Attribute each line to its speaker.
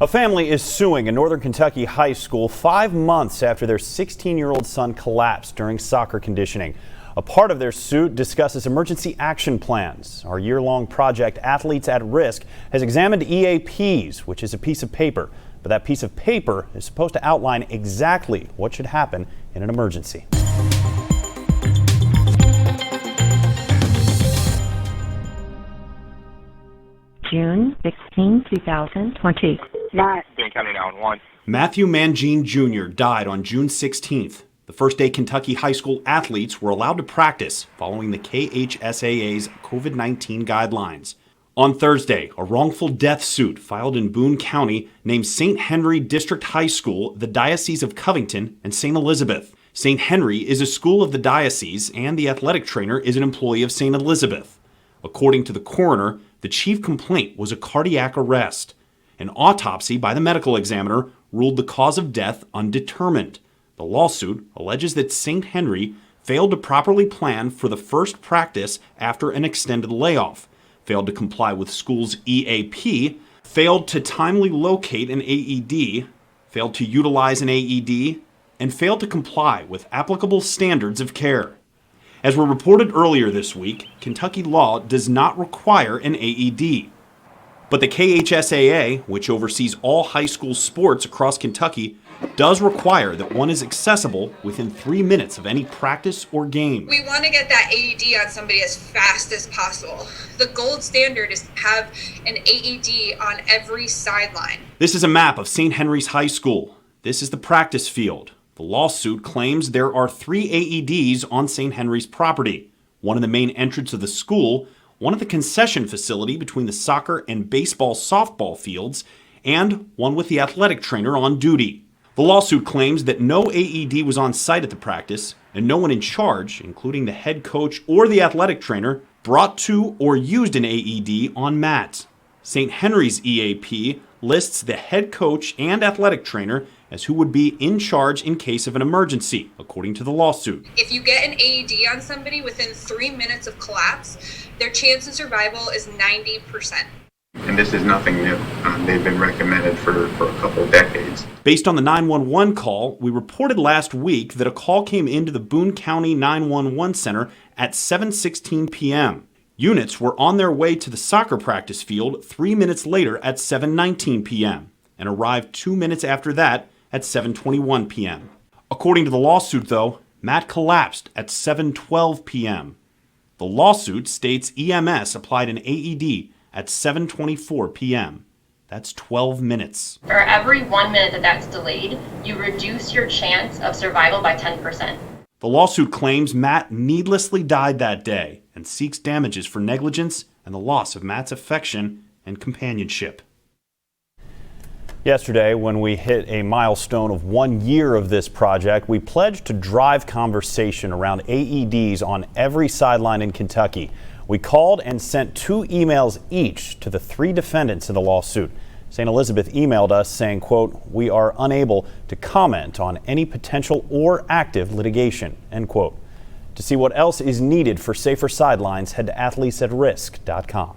Speaker 1: A family is suing a Northern Kentucky high school 5 months after their 16-year-old son collapsed during soccer conditioning. A part of their suit discusses emergency action plans. Our year-long project, Athletes at Risk, has examined EAPs, which is a piece of paper. But that piece of paper is supposed to outline exactly what should happen in an emergency.
Speaker 2: June 16, 2020.
Speaker 3: Dane County 911.
Speaker 1: Matthew Mangine Jr. died on June 16th. The first day Kentucky high school athletes were allowed to practice following the KHSAA's COVID-19 guidelines. On Thursday, a wrongful death suit filed in Boone County named St. Henry District High School, the Diocese of Covington, and St. Elizabeth. St. Henry is a school of the diocese, and the athletic trainer is an employee of St. Elizabeth. According to the coroner, the chief complaint was a cardiac arrest. An autopsy by the medical examiner ruled the cause of death undetermined. The lawsuit alleges that St. Henry failed to properly plan for the first practice after an extended layoff, failed to comply with school's EAP, failed to timely locate an AED, failed to utilize an AED, and failed to comply with applicable standards of care. As were reported earlier this week, Kentucky law does not require an AED. But the KHSAA, which oversees all high school sports across Kentucky, does require that one is accessible within 3 minutes of any practice or game.
Speaker 4: We want to get that AED on somebody as fast as possible. The gold standard is to have an AED on every sideline.
Speaker 1: This is a map of St. Henry's High School. This is the practice field. The lawsuit claims there are 3 AEDs on St. Henry's property, one in the main entrance of the school, one at the concession facility between the soccer and baseball softball fields, and one with the athletic trainer on duty. The lawsuit claims that no AED was on site at the practice, and no one in charge, including the head coach or the athletic trainer, brought to or used an AED on mats. St. Henry's EAP lists the head coach and athletic trainer as who would be in charge in case of an emergency, according to the lawsuit.
Speaker 4: If you get an AED on somebody within 3 minutes of collapse, their chance of survival is 90%.
Speaker 3: And this is nothing new. They've been recommended for a couple decades.
Speaker 1: Based on the 911 call, we reported last week that a call came into the Boone County 911 Center at 7:16 p.m. Units were on their way to the soccer practice field 3 minutes later at 7:19 p.m. and arrived 2 minutes after that at 7:21 p.m. According to the lawsuit, though, Matt collapsed at 7:12 p.m. The lawsuit states EMS applied an AED at 7:24 p.m. That's 12 minutes.
Speaker 5: For every 1 minute that's delayed, you reduce your chance of survival by 10%.
Speaker 1: The lawsuit claims Matt needlessly died that day and seeks damages for negligence and the loss of Matt's affection and companionship. Yesterday, when we hit a milestone of 1 year of this project, we pledged to drive conversation around AEDs on every sideline in Kentucky. We called and sent 2 emails each to the 3 defendants in the lawsuit. St. Elizabeth emailed us saying, quote, "We are unable to comment on any potential or active litigation," end quote. To see what else is needed for safer sidelines, head to athletesatrisk.com.